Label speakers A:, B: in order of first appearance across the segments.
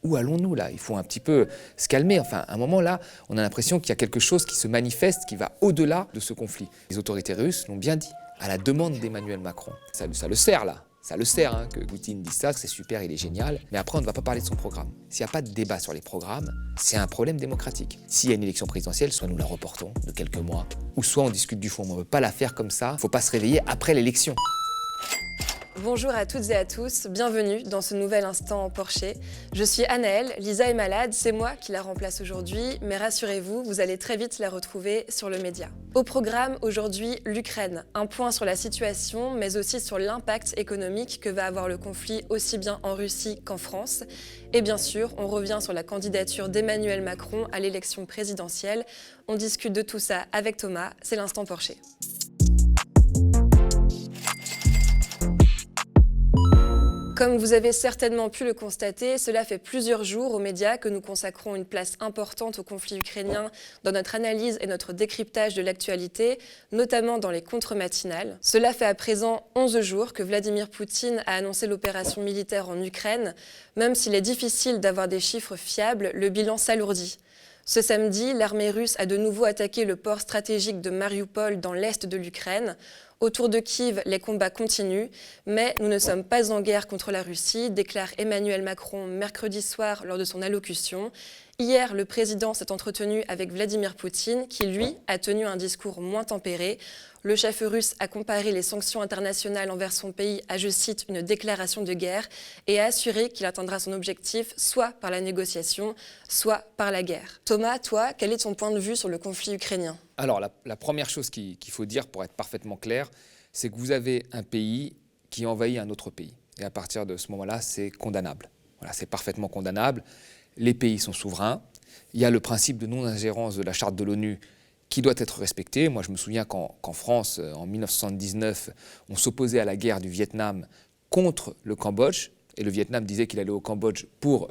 A: où allons-nous là? Il faut un petit peu se calmer. Enfin, à un moment là, on a l'impression qu'il y a quelque chose qui se manifeste, qui va au-delà de ce conflit. Les autorités russes l'ont bien dit, à la demande d'Emmanuel Macron. Ça le sert là. Ça le sert hein, que Poutine dise ça, que c'est super, il est génial. Mais après, on ne va pas parler de son programme. S'il n'y a pas de débat sur les programmes, c'est un problème démocratique. S'il y a une élection présidentielle, soit nous la reportons de quelques mois, ou soit on discute du fond. Mais on ne veut pas la faire comme ça. Il ne faut pas se réveiller après l'élection.
B: Bonjour à toutes et à tous, bienvenue dans ce nouvel Instant Porcher. Je suis Anaëlle, Lisa est malade, c'est moi qui la remplace aujourd'hui, mais rassurez-vous, vous allez très vite la retrouver sur le média. Au programme aujourd'hui, l'Ukraine, un point sur la situation, mais aussi sur l'impact économique que va avoir le conflit aussi bien en Russie qu'en France. Et bien sûr, on revient sur la candidature d'Emmanuel Macron à l'élection présidentielle. On discute de tout ça avec Thomas, c'est l'Instant Porcher. Comme vous avez certainement pu le constater, cela fait plusieurs jours aux médias que nous consacrons une place importante au conflit ukrainien dans notre analyse et notre décryptage de l'actualité, notamment dans les contre-matinales. Cela fait à présent 11 jours que Vladimir Poutine a annoncé l'opération militaire en Ukraine. Même s'il est difficile d'avoir des chiffres fiables, le bilan s'alourdit. Ce samedi, l'armée russe a de nouveau attaqué le port stratégique de Mariupol dans l'est de l'Ukraine. Autour de Kiev, les combats continuent, mais nous ne sommes pas en guerre contre la Russie, déclare Emmanuel Macron mercredi soir lors de son allocution. Hier, le président s'est entretenu avec Vladimir Poutine, qui, lui, a tenu un discours moins tempéré. Le chef russe a comparé les sanctions internationales envers son pays à, je cite, une déclaration de guerre et a assuré qu'il atteindra son objectif soit par la négociation, soit par la guerre. Thomas, toi, quel est ton point de vue sur le conflit ukrainien ?
A: Alors, la première chose qu'il faut dire pour être parfaitement clair, c'est que vous avez un pays qui envahit un autre pays. Et à partir de ce moment-là, c'est condamnable. Voilà, c'est parfaitement condamnable. Les pays sont souverains. Il y a le principe de non-ingérence de la charte de l'ONU qui doit être respecté. Moi, je me souviens qu'en France, en 1979, on s'opposait à la guerre du Vietnam contre le Cambodge. Et le Vietnam disait qu'il allait au Cambodge pour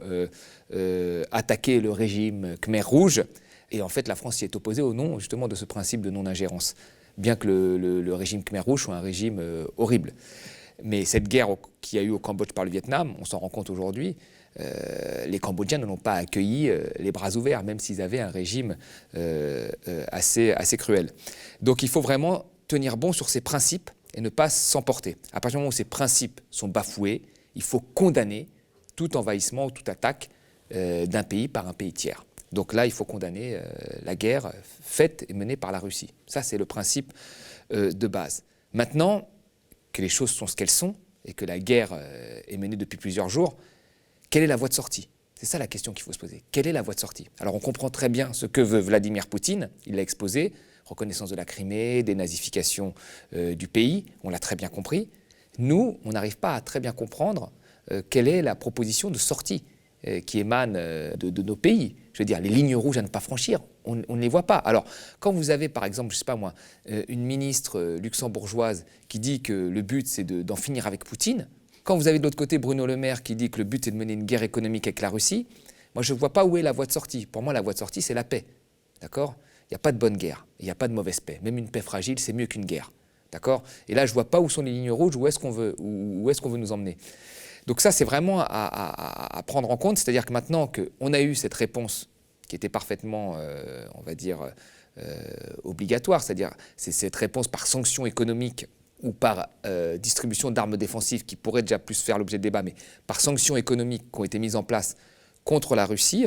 A: attaquer le régime Khmer Rouge. Et en fait, la France s'y est opposée au nom justement de ce principe de non-ingérence, bien que le régime Khmer Rouge soit un régime horrible. Mais cette guerre qu'il y a eu au Cambodge par le Vietnam, on s'en rend compte aujourd'hui, les Cambodgiens ne l'ont pas accueilli les bras ouverts, même s'ils avaient un régime assez cruel. Donc il faut vraiment tenir bon sur ces principes et ne pas s'emporter. À partir du moment où ces principes sont bafoués, il faut condamner tout envahissement ou toute attaque d'un pays par un pays tiers. Donc là, il faut condamner la guerre faite et menée par la Russie. Ça, c'est le principe de base. Maintenant que les choses sont ce qu'elles sont et que la guerre est menée depuis plusieurs jours, quelle est la voie de sortie? C'est ça la question qu'il faut se poser. Quelle est la voie de sortie? Alors on comprend très bien ce que veut Vladimir Poutine, il l'a exposé, reconnaissance de la Crimée, dénazification du pays, on l'a très bien compris. Nous, on n'arrive pas à très bien comprendre quelle est la proposition de sortie qui émane de nos pays. Je veux dire, les lignes rouges à ne pas franchir, on ne les voit pas. Alors, quand vous avez, par exemple, je ne sais pas moi, une ministre luxembourgeoise qui dit que le but, c'est d'en finir avec Poutine, quand vous avez de l'autre côté Bruno Le Maire qui dit que le but, c'est de mener une guerre économique avec la Russie, moi, je ne vois pas où est la voie de sortie. Pour moi, la voie de sortie, c'est la paix. D'accord ? Il n'y a pas de bonne guerre, il n'y a pas de mauvaise paix. Même une paix fragile, c'est mieux qu'une guerre. D'accord ? Et là, je ne vois pas où sont les lignes rouges, où est-ce qu'on veut nous emmener. Donc ça, c'est vraiment à prendre en compte. C'est-à-dire que maintenant qu'on a eu cette réponse qui était parfaitement, on va dire, obligatoire, c'est-à-dire c'est cette réponse par sanction économique ou par distribution d'armes défensives qui pourrait déjà plus faire l'objet de débat, mais par sanctions économiques qui ont été mises en place contre la Russie,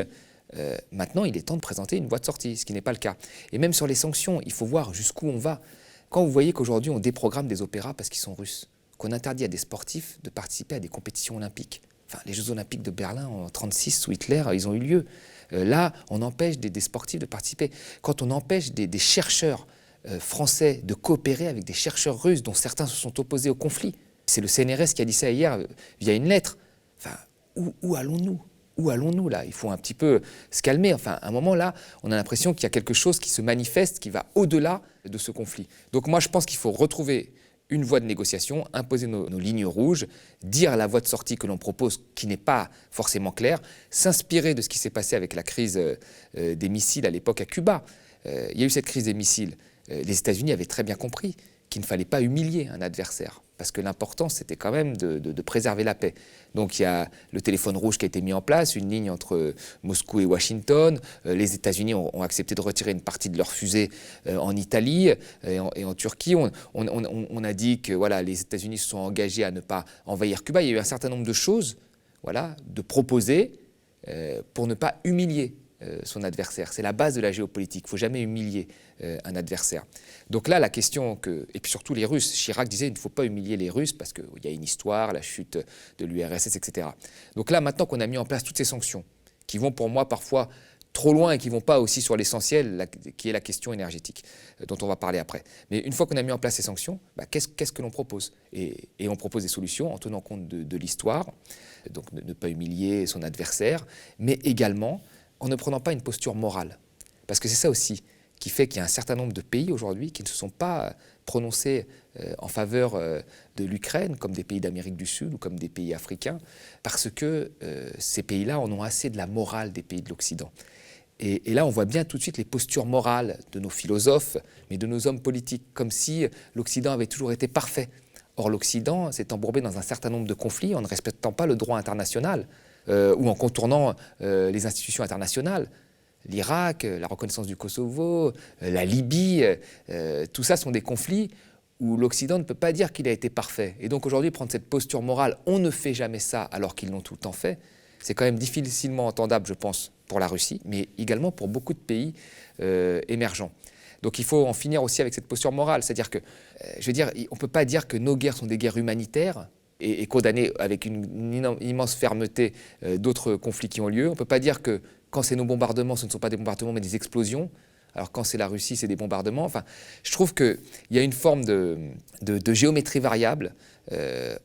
A: maintenant il est temps de présenter une voie de sortie, ce qui n'est pas le cas. Et même sur les sanctions, il faut voir jusqu'où on va. Quand vous voyez qu'aujourd'hui on déprogramme des opéras parce qu'ils sont russes, qu'on interdit à des sportifs de participer à des compétitions olympiques. Enfin, les Jeux olympiques de Berlin en 1936, sous Hitler, ils ont eu lieu. Là, on empêche des sportifs de participer. Quand on empêche des chercheurs français de coopérer avec des chercheurs russes dont certains se sont opposés au conflit. C'est le CNRS qui a dit ça hier via une lettre. Enfin, où allons-nous ? Où allons-nous là? Il faut un petit peu se calmer. Enfin, à un moment là, on a l'impression qu'il y a quelque chose qui se manifeste, qui va au-delà de ce conflit. Donc moi, je pense qu'il faut retrouver une voie de négociation, imposer nos lignes rouges, dire la voie de sortie que l'on propose, qui n'est pas forcément claire, s'inspirer de ce qui s'est passé avec la crise des missiles à l'époque à Cuba. Il y a eu cette crise des missiles. Les États-Unis avaient très bien compris qu'il ne fallait pas humilier un adversaire, parce que l'important, c'était quand même de préserver la paix. Donc il y a le téléphone rouge qui a été mis en place, une ligne entre Moscou et Washington. Les États-Unis ont accepté de retirer une partie de leurs fusées en Italie et en Turquie. On a dit que voilà, les États-Unis se sont engagés à ne pas envahir Cuba. Il y a eu un certain nombre de choses de proposer pour ne pas humilier son adversaire. C'est la base de la géopolitique. Il ne faut jamais humilier un adversaire. Donc là, la question et puis surtout les Russes, Chirac disait il ne faut pas humilier les Russes parce qu'il y a une histoire, la chute de l'URSS, etc. Donc là, maintenant qu'on a mis en place toutes ces sanctions, qui vont pour moi parfois trop loin et qui ne vont pas aussi sur l'essentiel, qui est la question énergétique, dont on va parler après. Mais une fois qu'on a mis en place ces sanctions, qu'est-ce que l'on propose et on propose des solutions en tenant compte de l'histoire, donc ne pas humilier son adversaire, mais également en ne prenant pas une posture morale. Parce que c'est ça aussi qui fait qu'il y a un certain nombre de pays aujourd'hui qui ne se sont pas prononcés en faveur de l'Ukraine, comme des pays d'Amérique du Sud ou comme des pays africains, parce que ces pays-là en ont assez de la morale des pays de l'Occident. Et là, on voit bien tout de suite les postures morales de nos philosophes, mais de nos hommes politiques, comme si l'Occident avait toujours été parfait. Or, l'Occident s'est embourbé dans un certain nombre de conflits en ne respectant pas le droit international, ou en contournant les institutions internationales. L'Irak, la reconnaissance du Kosovo, la Libye, tout ça sont des conflits où l'Occident ne peut pas dire qu'il a été parfait. Et donc aujourd'hui, prendre cette posture morale, on ne fait jamais ça alors qu'ils l'ont tout le temps fait, c'est quand même difficilement entendable, je pense, pour la Russie, mais également pour beaucoup de pays émergents. Donc il faut en finir aussi avec cette posture morale. C'est-à-dire que, on ne peut pas dire que nos guerres sont des guerres humanitaires, et condamner avec une immense fermeté d'autres conflits qui ont lieu. On ne peut pas dire que quand c'est nos bombardements, ce ne sont pas des bombardements mais des explosions. Alors quand c'est la Russie, c'est des bombardements. Enfin, je trouve qu'il y a une forme de géométrie variable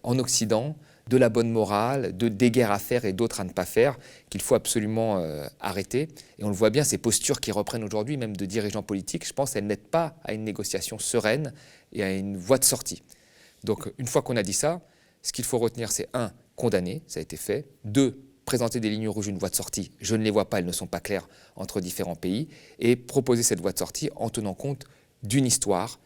A: en Occident, de la bonne morale, des guerres à faire et d'autres à ne pas faire, qu'il faut absolument arrêter. Et on le voit bien, ces postures qui reprennent aujourd'hui, même de dirigeants politiques, je pense elles n'aident pas à une négociation sereine et à une voie de sortie. Donc une fois qu'on a dit ça, ce qu'il faut retenir, c'est 1, condamner, ça a été fait. 2, présenter des lignes rouges, une voie de sortie. Je ne les vois pas, elles ne sont pas claires entre différents pays. Et proposer cette voie de sortie en tenant compte d'une histoire,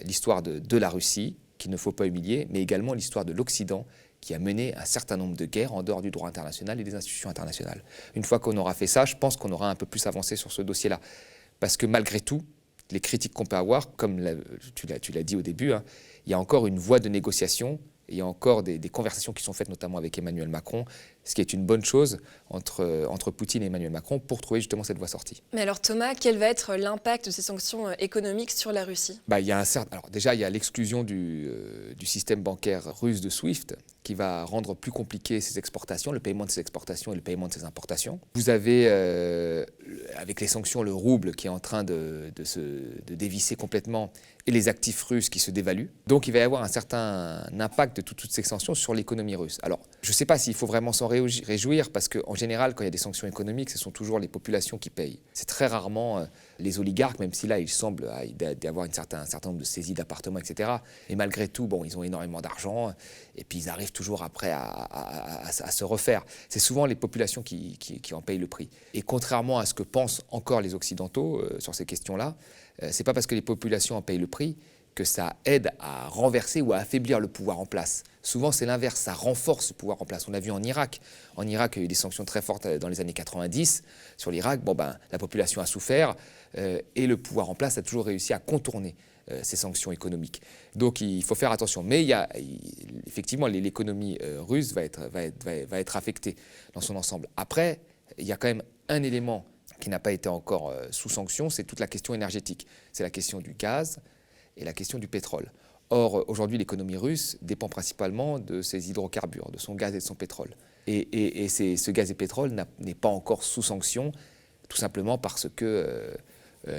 A: l'histoire de la Russie, qu'il ne faut pas humilier, mais également l'histoire de l'Occident, qui a mené un certain nombre de guerres en dehors du droit international et des institutions internationales. Une fois qu'on aura fait ça, je pense qu'on aura un peu plus avancé sur ce dossier-là. Parce que malgré tout, les critiques qu'on peut avoir, comme tu l'as dit au début, il y a encore une voie de négociation. Il y a encore des conversations qui sont faites, notamment avec Emmanuel Macron, ce qui est une bonne chose entre Poutine et Emmanuel Macron pour trouver justement cette voie sortie.
B: Mais alors Thomas, quel va être l'impact de ces sanctions économiques sur la Russie ?
A: Alors déjà, il y a l'exclusion du système bancaire russe de SWIFT qui va rendre plus compliqué ses exportations, le paiement de ses exportations et le paiement de ses importations. Vous avez, avec les sanctions, le rouble qui est en train de dévisser complètement et les actifs russes qui se dévaluent. Donc il va y avoir un certain impact de toutes ces sanctions sur l'économie russe. Alors, je ne sais pas s'il faut vraiment s'en réjouir parce qu'en général, quand il y a des sanctions économiques, ce sont toujours les populations qui payent. C'est très rarement les oligarques, même si là, il semble y avoir un certain nombre de saisies d'appartements, etc. Et malgré tout, ils ont énormément d'argent et puis ils arrivent toujours après à se refaire. C'est souvent les populations qui en payent le prix. Et contrairement à ce que pensent encore les Occidentaux sur ces questions-là, c'est pas parce que les populations en payent le prix que ça aide à renverser ou à affaiblir le pouvoir en place. Souvent, c'est l'inverse, ça renforce le pouvoir en place. On l'a vu en Irak. En Irak, il y a eu des sanctions très fortes dans les années 90 sur l'Irak. La population a souffert et le pouvoir en place a toujours réussi à contourner ces sanctions économiques. Donc, il faut faire attention. Mais effectivement, l'économie russe va être affectée dans son ensemble. Après, il y a quand même un élément qui n'a pas été encore sous sanction, c'est toute la question énergétique. C'est la question du gaz et la question du pétrole. Or, aujourd'hui, l'économie russe dépend principalement de ses hydrocarbures, de son gaz et de son pétrole. Et ce gaz et pétrole n'est pas encore sous sanction, tout simplement parce que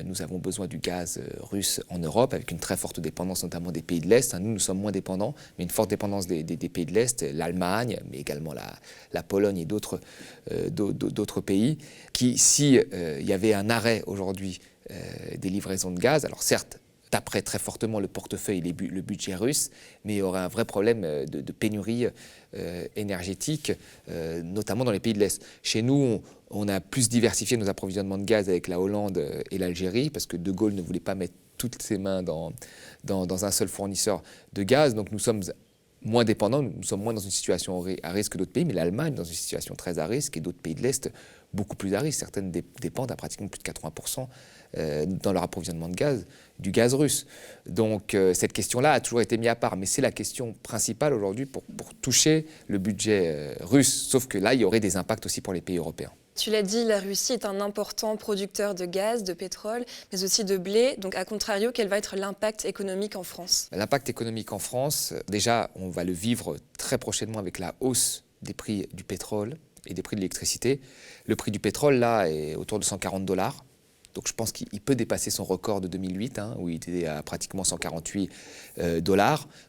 A: nous avons besoin du gaz russe en Europe, avec une très forte dépendance notamment des pays de l'Est. Nous sommes moins dépendants, mais une forte dépendance des pays de l'Est, l'Allemagne, mais également la Pologne et d'autres pays, qui, si il y avait un arrêt aujourd'hui des livraisons de gaz, alors certes, taperait très fortement le portefeuille et le budget russe, mais il y aurait un vrai problème de pénurie énergétique, notamment dans les pays de l'Est. Chez nous, on a plus diversifié nos approvisionnements de gaz avec la Hollande et l'Algérie, parce que De Gaulle ne voulait pas mettre toutes ses mains dans un seul fournisseur de gaz. Donc nous sommes moins dépendants, nous sommes moins dans une situation à risque que d'autres pays, mais l'Allemagne dans une situation très à risque et d'autres pays de l'Est beaucoup plus à risque. Certaines dépendent à pratiquement plus de 80% dans leur approvisionnement de gaz, du gaz russe. Donc cette question-là a toujours été mise à part, mais c'est la question principale aujourd'hui pour toucher le budget russe, sauf que là, il y aurait des impacts aussi pour les pays européens.
B: Tu l'as dit, la Russie est un important producteur de gaz, de pétrole, mais aussi de blé. Donc, à contrario, quel va être l'impact économique en France?
A: L'impact économique en France, déjà, on va le vivre très prochainement avec la hausse des prix du pétrole et des prix de l'électricité. Le prix du pétrole, là, est autour de 140 $. Donc je pense qu'il peut dépasser son record de 2008, où il était à pratiquement 148 $.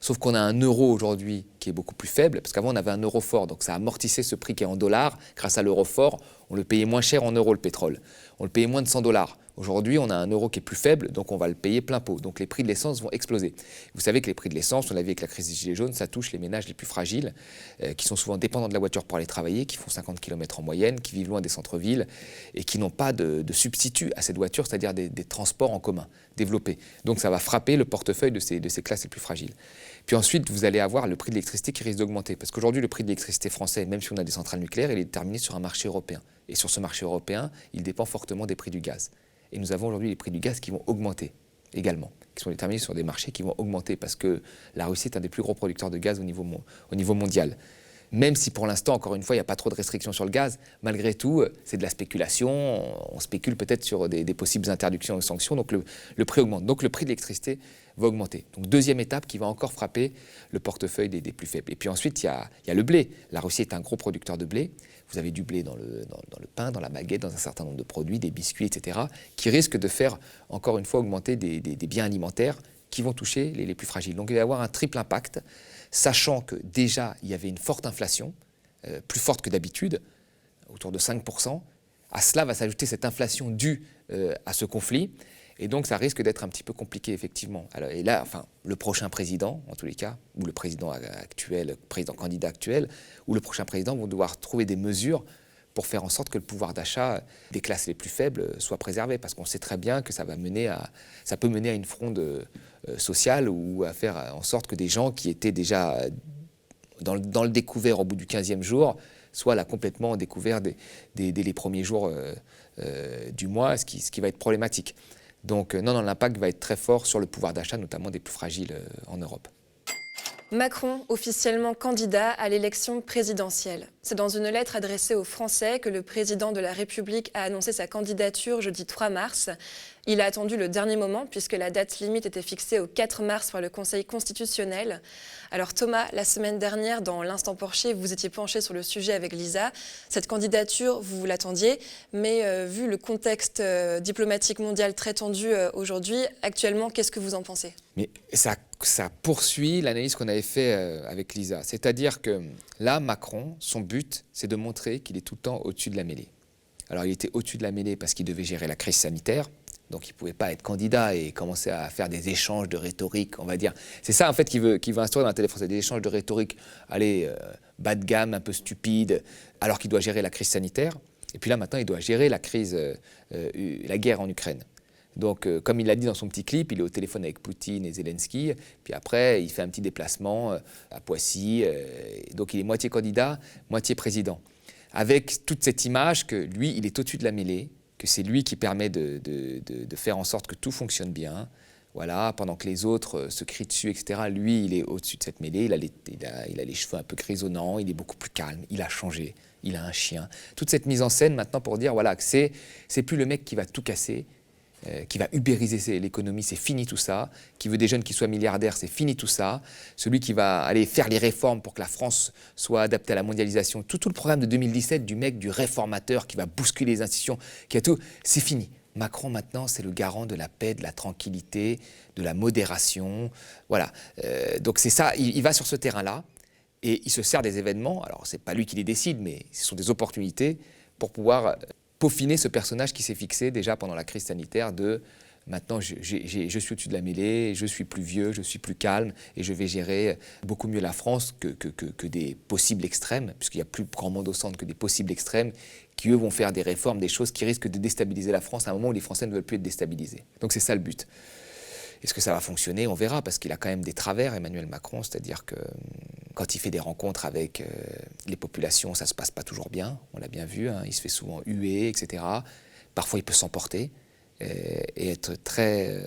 A: Sauf qu'on a un euro aujourd'hui qui est beaucoup plus faible, parce qu'avant on avait un euro fort, donc ça amortissait ce prix qui est en dollars. Grâce à l'euro fort, on le payait moins cher en euros le pétrole. On le payait moins de 100 $. Aujourd'hui, on a un euro qui est plus faible, donc on va le payer plein pot. Donc les prix de l'essence vont exploser. Vous savez que les prix de l'essence, on l'a vu avec la crise des Gilets jaunes, ça touche les ménages les plus fragiles, qui sont souvent dépendants de la voiture pour aller travailler, qui font 50 km en moyenne, qui vivent loin des centres-villes et qui n'ont pas de substitut à cette voiture, c'est-à-dire des transports en commun développés. Donc ça va frapper le portefeuille de ces classes les plus fragiles. Puis ensuite, vous allez avoir le prix de l'électricité qui risque d'augmenter. Parce qu'aujourd'hui, le prix de l'électricité français, même si on a des centrales nucléaires, il est déterminé sur un marché européen. Et sur ce marché européen, il dépend fortement des prix du gaz. Et nous avons aujourd'hui les prix du gaz qui vont augmenter également, qui sont déterminés sur des marchés qui vont augmenter parce que la Russie est un des plus gros producteurs de gaz au niveau mondial. Même si pour l'instant, encore une fois, il n'y a pas trop de restrictions sur le gaz, malgré tout, c'est de la spéculation, on spécule peut-être sur des possibles interdictions ou sanctions, donc le prix augmente. Donc le prix de l'électricité va augmenter. Donc deuxième étape qui va encore frapper le portefeuille des plus faibles. Et puis ensuite, il y a le blé. La Russie est un gros producteur de blé. Vous avez du blé dans le pain, dans la baguette, dans un certain nombre de produits, des biscuits, etc., qui risquent de faire, encore une fois, augmenter des biens alimentaires qui vont toucher les plus fragiles. Donc il va y avoir un triple impact, sachant que déjà, il y avait une forte inflation, plus forte que d'habitude, autour de 5%. À cela va s'ajouter cette inflation due à ce conflit. Et donc, ça risque d'être un petit peu compliqué, effectivement. Alors, et là, le prochain président, en tous les cas, ou le président actuel, le président candidat actuel, ou le prochain président vont devoir trouver des mesures pour faire en sorte que le pouvoir d'achat des classes les plus faibles soit préservé. Parce qu'on sait très bien que ça peut mener à une fronde sociale ou à faire en sorte que des gens qui étaient déjà dans le découvert au bout du 15e jour soient là complètement découverts dès les premiers jours du mois, ce qui va être problématique. Donc non, l'impact va être très fort sur le pouvoir d'achat, notamment des plus fragiles en Europe.
B: Macron, officiellement candidat à l'élection présidentielle. C'est dans une lettre adressée aux Français que le président de la République a annoncé sa candidature jeudi 3 mars. Il a attendu le dernier moment puisque la date limite était fixée au 4 mars par le Conseil constitutionnel. Alors Thomas, la semaine dernière, dans l'Instant Porcher, vous étiez penché sur le sujet avec Lisa. Cette candidature, vous l'attendiez, mais vu le contexte diplomatique mondial très tendu aujourd'hui, actuellement, qu'est-ce que vous en pensez ?
A: Mais ça poursuit l'analyse qu'on avait fait avec Lisa. C'est-à-dire que là, Macron, son but, c'est de montrer qu'il est tout le temps au-dessus de la mêlée. Alors il était au-dessus de la mêlée parce qu'il devait gérer la crise sanitaire. Donc il ne pouvait pas être candidat et commencer à faire des échanges de rhétorique, on va dire. C'est ça en fait qu'il veut instaurer dans la télé française, des échanges de rhétorique, bas de gamme, un peu stupide, alors qu'il doit gérer la crise sanitaire. Et puis là maintenant, il doit gérer la guerre en Ukraine. Donc comme il l'a dit dans son petit clip, il est au téléphone avec Poutine et Zelensky, puis après il fait un petit déplacement à Poissy, donc il est moitié candidat, moitié président. Avec toute cette image que lui, il est au-dessus de la mêlée, que c'est lui qui permet de faire en sorte que tout fonctionne bien, voilà, pendant que les autres se crient dessus, etc. Lui, il est au-dessus de cette mêlée, il a les cheveux un peu grisonnants, il est beaucoup plus calme, il a changé, il a un chien. Toute cette mise en scène maintenant pour dire voilà, que c'est plus le mec qui va tout casser, qui va ubériser l'économie, c'est fini tout ça, qui veut des jeunes qui soient milliardaires, c'est fini tout ça, celui qui va aller faire les réformes pour que la France soit adaptée à la mondialisation, tout le programme de 2017 du mec, du réformateur qui va bousculer les institutions, qui a tout, c'est fini. Macron maintenant, c'est le garant de la paix, de la tranquillité, de la modération, voilà. Donc c'est ça, il va sur ce terrain-là et il se sert des événements, alors c'est pas lui qui les décide, mais ce sont des opportunités pour pouvoir peaufiner ce personnage qui s'est fixé déjà pendant la crise sanitaire de maintenant je suis au-dessus de la mêlée, je suis plus vieux, je suis plus calme et je vais gérer beaucoup mieux la France que des possibles extrêmes, puisqu'il y a plus grand monde au centre que des possibles extrêmes qui eux vont faire des réformes, des choses qui risquent de déstabiliser la France à un moment où les Français ne veulent plus être déstabilisés. Donc c'est ça le but. Est-ce que ça va fonctionner? On verra, parce qu'il a quand même des travers, Emmanuel Macron, c'est-à-dire que quand il fait des rencontres avec les populations, ça ne se passe pas toujours bien, on l'a bien vu, hein, il se fait souvent huer, etc. Parfois, il peut s'emporter et être très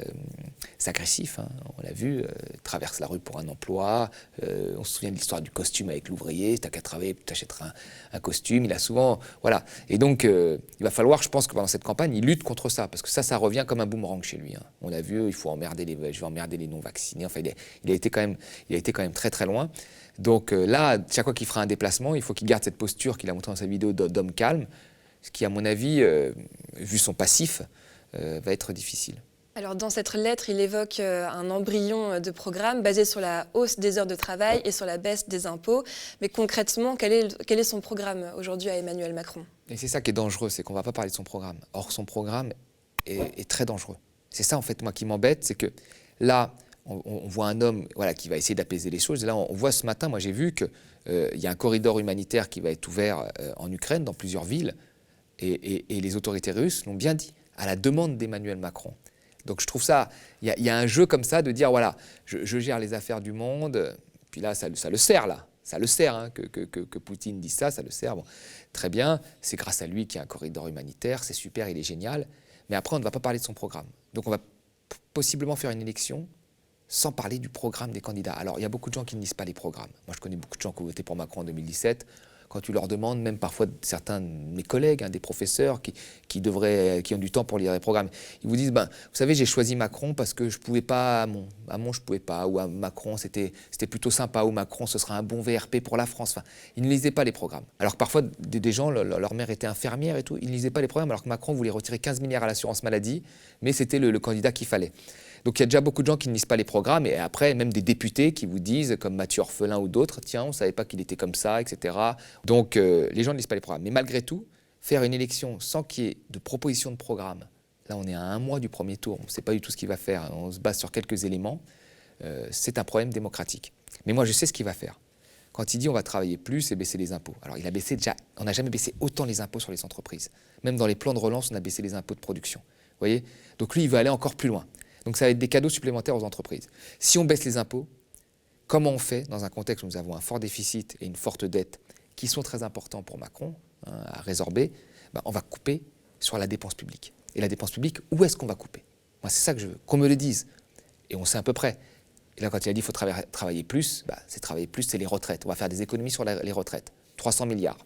A: agressif, hein. On l'a vu, traverse la rue pour un emploi, on se souvient de l'histoire du costume avec l'ouvrier, t'as qu'à travailler, tu t'achèteras un costume, il a souvent... Voilà. Et donc, il va falloir, je pense que pendant cette campagne, il lutte contre ça, parce que ça revient comme un boomerang chez lui, hein. On l'a vu, il faut emmerder je vais emmerder les non-vaccinés, enfin, il a été quand même très très loin. Donc là, chaque fois qu'il fera un déplacement, il faut qu'il garde cette posture qu'il a montrée dans sa vidéo d'homme calme, ce qui, à mon avis, vu son passif, va être difficile.
B: Alors dans cette lettre, il évoque un embryon de programme basé sur la hausse des heures de travail et sur la baisse des impôts. Mais concrètement, quel est son programme aujourd'hui à Emmanuel Macron?
A: Et c'est ça qui est dangereux, c'est qu'on ne va pas parler de son programme. Or, son programme est très dangereux. C'est ça, en fait, moi, qui m'embête, c'est que là, on voit un homme, voilà, qui va essayer d'apaiser les choses. Et là, on voit ce matin, moi, j'ai vu qu'il y a un corridor humanitaire qui va être ouvert en Ukraine, dans plusieurs villes. Et les autorités russes l'ont bien dit, à la demande d'Emmanuel Macron. Donc je trouve ça, il y a un jeu comme ça de dire, voilà, je gère les affaires du monde, puis là, ça le sert, là. Ça le sert, hein, que Poutine dise ça, ça le sert. Bon, très bien, c'est grâce à lui qu'il y a un corridor humanitaire, c'est super, il est génial. Mais après, on ne va pas parler de son programme. Donc on va possiblement faire une élection sans parler du programme des candidats. Alors, il y a beaucoup de gens qui ne lisent pas les programmes. Moi, je connais beaucoup de gens qui ont voté pour Macron en 2017. Quand tu leur demandes, même parfois certains de mes collègues, hein, des professeurs qui ont du temps pour lire les programmes, ils vous disent, vous savez, j'ai choisi Macron parce que je ne pouvais pas, à Mont, je ne pouvais pas, ou à Macron, c'était plutôt sympa, ou Macron, ce sera un bon VRP pour la France. Enfin, ils ne lisaient pas les programmes. Alors que parfois, des gens, leur mère était infirmière et tout, ils ne lisaient pas les programmes, alors que Macron voulait retirer 15 milliards à l'assurance maladie, mais c'était le candidat qu'il fallait. Donc il y a déjà beaucoup de gens qui ne lisent pas les programmes, et après même des députés qui vous disent, comme Mathieu Orphelin ou d'autres, tiens, on ne savait pas qu'il était comme ça, etc. Donc les gens ne lisent pas les programmes. Mais malgré tout, faire une élection sans qu'il y ait de proposition de programme, là on est à 1 mois du premier tour, on ne sait pas du tout ce qu'il va faire, on se base sur quelques éléments, c'est un problème démocratique. Mais moi je sais ce qu'il va faire. Quand il dit on va travailler plus et baisser les impôts. Alors il a baissé déjà, on n'a jamais baissé autant les impôts sur les entreprises. Même dans les plans de relance, on a baissé les impôts de production. Vous voyez? Donc lui, il veut aller encore plus loin. Donc ça va être des cadeaux supplémentaires aux entreprises. Si on baisse les impôts, comment on fait dans un contexte où nous avons un fort déficit et une forte dette qui sont très importants pour Macron, hein, à résorber, on va couper sur la dépense publique. Et la dépense publique, où est-ce qu'on va couper? Moi, c'est ça que je veux, qu'on me le dise. Et on sait à peu près. Et là, quand il a dit qu'il faut travailler plus, c'est travailler plus, c'est les retraites. On va faire des économies sur les retraites. 300 milliards.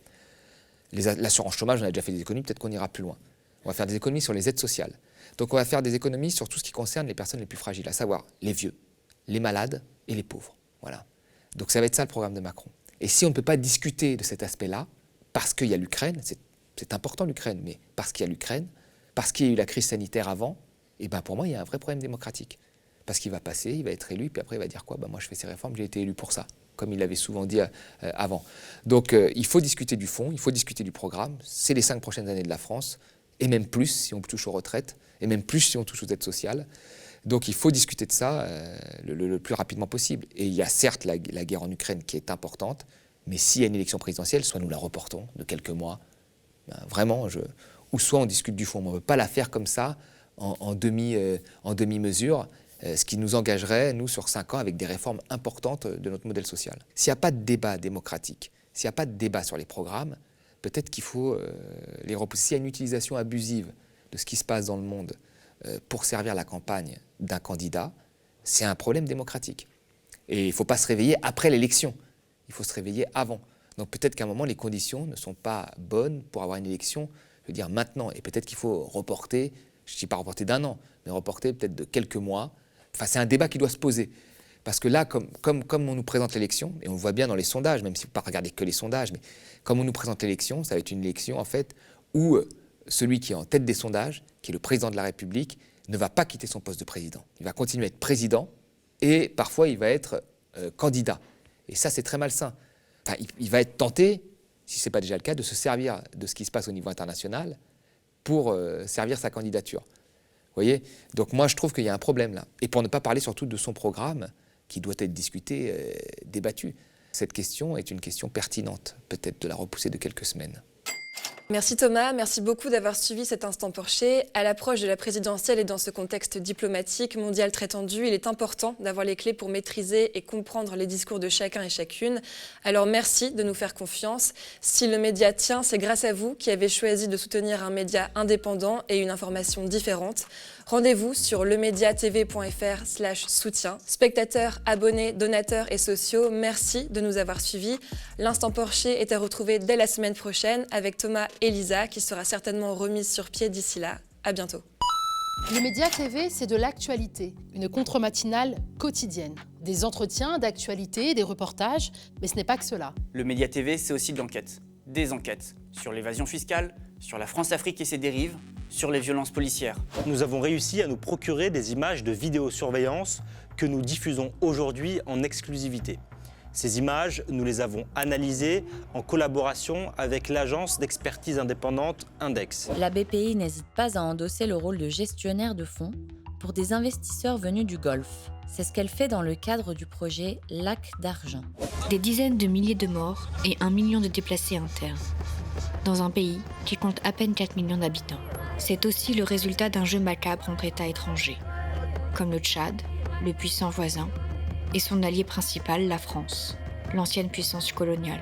A: L'assurance chômage, on a déjà fait des économies, peut-être qu'on ira plus loin. On va faire des économies sur les aides sociales. Donc on va faire des économies sur tout ce qui concerne les personnes les plus fragiles, à savoir les vieux, les malades et les pauvres. Voilà. Donc ça va être ça le programme de Macron. Et si on ne peut pas discuter de cet aspect-là, parce qu'il y a l'Ukraine, c'est important l'Ukraine, mais parce qu'il y a l'Ukraine, parce qu'il y a eu la crise sanitaire avant, et pour moi il y a un vrai problème démocratique. Parce qu'il va passer, il va être élu, puis après il va dire quoi? Moi je fais ces réformes, j'ai été élu pour ça, comme il l'avait souvent dit avant. Donc il faut discuter du fond, il faut discuter du programme, c'est les 5 prochaines années de la France, et même plus si on touche aux retraites, et même plus si on touche aux aides sociales. Donc il faut discuter de ça le plus rapidement possible. Et il y a certes la guerre en Ukraine qui est importante, mais s'il y a une élection présidentielle, soit nous la reportons de quelques mois, vraiment, ou soit on discute du fond. On ne veut pas la faire comme ça, en demi-mesure, ce qui nous engagerait, nous, sur 5 ans, avec des réformes importantes de notre modèle social. S'il n'y a pas de débat démocratique, s'il n'y a pas de débat sur les programmes, peut-être qu'il faut les repousser. S'il y a une utilisation abusive de ce qui se passe dans le monde pour servir la campagne d'un candidat, c'est un problème démocratique. Et il ne faut pas se réveiller après l'élection, il faut se réveiller avant. Donc peut-être qu'à un moment, les conditions ne sont pas bonnes pour avoir une élection, je veux dire maintenant, et peut-être qu'il faut reporter, je ne dis pas reporter d'1 an, mais reporter peut-être de quelques mois. Enfin, c'est un débat qui doit se poser. Parce que là, comme on nous présente l'élection, et on le voit bien dans les sondages, même si vous ne pouvez pas regarder que les sondages, mais comme on nous présente l'élection, ça va être une élection en fait où celui qui est en tête des sondages, qui est le président de la République, ne va pas quitter son poste de président. Il va continuer à être président et parfois il va être candidat. Et ça, c'est très malsain. Enfin, il va être tenté, si ce n'est pas déjà le cas, de se servir de ce qui se passe au niveau international pour servir sa candidature. Vous voyez? Donc moi, je trouve qu'il y a un problème là. Et pour ne pas parler surtout de son programme, qui doit être discuté, débattu. Cette question est une question pertinente, peut-être de la repousser de quelques semaines.
B: Merci Thomas, merci beaucoup d'avoir suivi cet instant Porcher. À l'approche de la présidentielle et dans ce contexte diplomatique mondial très tendu, il est important d'avoir les clés pour maîtriser et comprendre les discours de chacun et chacune. Alors merci de nous faire confiance. Si le média tient, c'est grâce à vous qui avez choisi de soutenir un média indépendant et une information différente. Rendez-vous sur lemediatv.fr/soutien. Spectateurs, abonnés, donateurs et sociaux, merci de nous avoir suivis. L'instant Porcher est à retrouver dès la semaine prochaine avec Thomas et Lisa qui sera certainement remise sur pied d'ici là. À bientôt.
C: Le Média TV, c'est de l'actualité, une contre-matinale quotidienne. Des entretiens d'actualité, des reportages, mais ce n'est pas que cela.
D: Le Média TV, c'est aussi de l'enquête. Des enquêtes sur l'évasion fiscale, sur la France-Afrique et ses dérives, sur les violences policières.
E: Nous avons réussi à nous procurer des images de vidéosurveillance que nous diffusons aujourd'hui en exclusivité. Ces images, nous les avons analysées en collaboration avec l'agence d'expertise indépendante Index.
F: La BPI n'hésite pas à endosser le rôle de gestionnaire de fonds pour des investisseurs venus du Golfe. C'est ce qu'elle fait dans le cadre du projet Lac d'Argent.
G: Des dizaines de milliers de morts et 1 million de déplacés internes, dans un pays qui compte à peine 4 millions d'habitants. C'est aussi le résultat d'un jeu macabre entre États étrangers, comme le Tchad, le puissant voisin, et son allié principal, la France, l'ancienne puissance coloniale.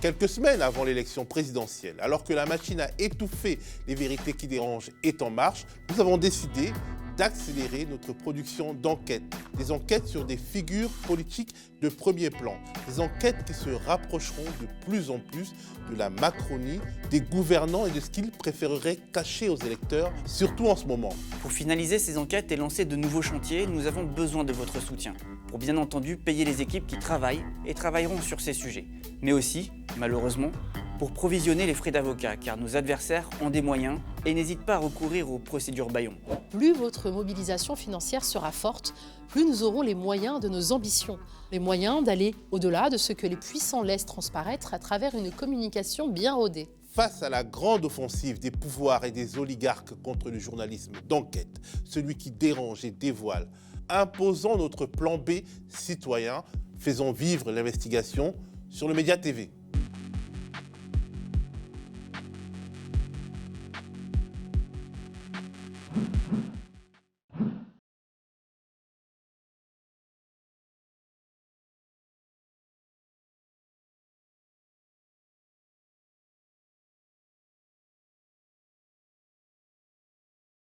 H: Quelques semaines avant l'élection présidentielle, alors que la machine à étouffer les vérités qui dérangent est en marche, nous avons décidé d'accélérer notre production d'enquêtes. Des enquêtes sur des figures politiques de premier plan. Des enquêtes qui se rapprocheront de plus en plus de la Macronie, des gouvernants et de ce qu'ils préféreraient cacher aux électeurs, surtout en ce moment.
D: Pour finaliser ces enquêtes et lancer de nouveaux chantiers, nous avons besoin de votre soutien. Pour bien entendu payer les équipes qui travaillent et travailleront sur ces sujets. Mais aussi, malheureusement, pour provisionner les frais d'avocat, car nos adversaires ont des moyens et n'hésitent pas à recourir aux procédures bâillons.
C: Plus votre mobilisation financière sera forte, plus nous aurons les moyens de nos ambitions. Les moyens d'aller au-delà de ce que les puissants laissent transparaître à travers une communication bien rodée.
H: Face à la grande offensive des pouvoirs et des oligarques contre le journalisme d'enquête, celui qui dérange et dévoile, imposons notre plan B citoyen, faisons vivre l'investigation sur le Média TV.